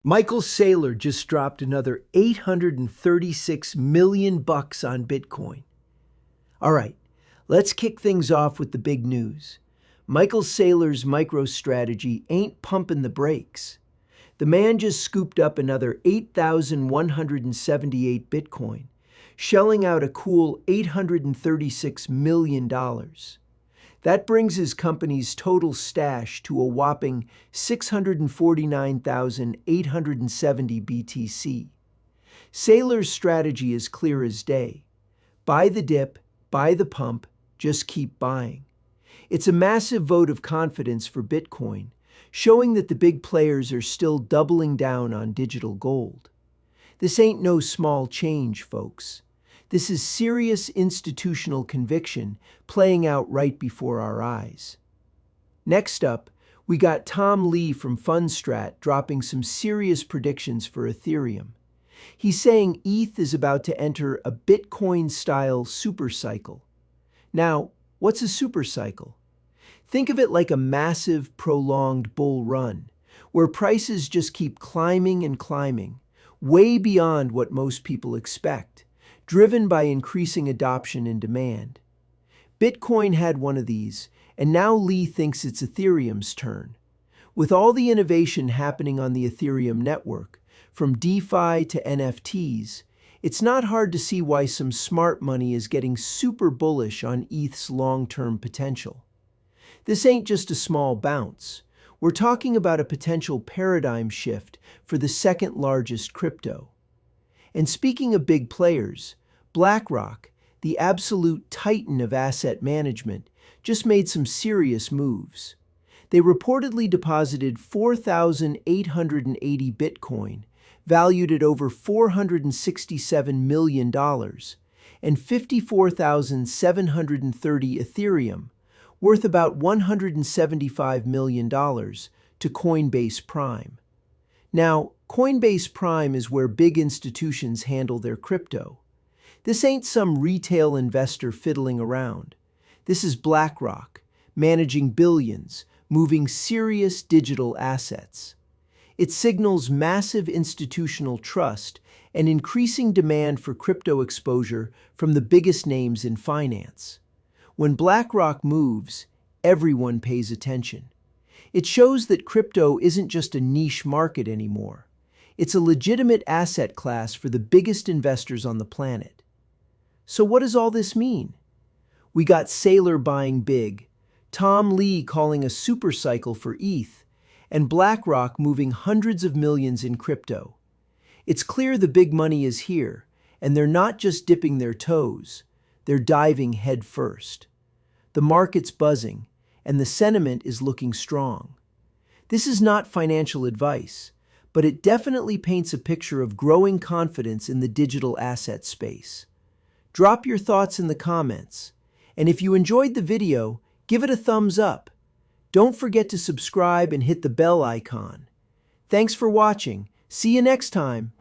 Michael Saylor just dropped another $836 million on Bitcoin. All right, let's kick things off with the big news. Michael Saylor's MicroStrategy ain't pumping the brakes. The man just scooped up another 8,178 Bitcoin, shelling out a cool $836 million. That brings his company's total stash to a whopping 649,870 BTC. Saylor's strategy is clear as day. Buy the dip, buy the pump, just keep buying. It's a massive vote of confidence for Bitcoin, showing that the big players are still doubling down on digital gold. This ain't no small change, folks. This is serious institutional conviction playing out right before our eyes. Next up, we got Tom Lee from Fundstrat dropping some serious predictions for Ethereum. He's saying ETH is about to enter a Bitcoin-style supercycle. Now, what's a supercycle? Think of it like a massive, prolonged bull run, where prices just keep climbing and climbing, way beyond what most people expect, driven by increasing adoption and demand. Bitcoin had one of these, and now Lee thinks it's Ethereum's turn. With all the innovation happening on the Ethereum network, from DeFi to NFTs, it's not hard to see why some smart money is getting super bullish on ETH's long-term potential. This ain't just a small bounce. We're talking about a potential paradigm shift for the second largest crypto. And speaking of big players, BlackRock, the absolute titan of asset management, just made some serious moves. They reportedly deposited 4,880 Bitcoin, valued at over $467 million, and 54,730 Ethereum, worth about $175 million, to Coinbase Prime. Now, Coinbase Prime is where big institutions handle their crypto. This ain't some retail investor fiddling around. This is BlackRock, managing billions, moving serious digital assets. It signals massive institutional trust and increasing demand for crypto exposure from the biggest names in finance. When BlackRock moves, everyone pays attention. It shows that crypto isn't just a niche market anymore. It's a legitimate asset class for the biggest investors on the planet. So what does all this mean? We got Saylor buying big, Tom Lee calling a supercycle for ETH, and BlackRock moving hundreds of millions in crypto. It's clear the big money is here, and they're not just dipping their toes, they're diving head first. The market's buzzing, and the sentiment is looking strong. This is not financial advice, but it definitely paints a picture of growing confidence in the digital asset space. Drop your thoughts in the comments, and if you enjoyed the video, give it a thumbs up. Don't forget to subscribe and hit the bell icon. Thanks for watching. See you next time.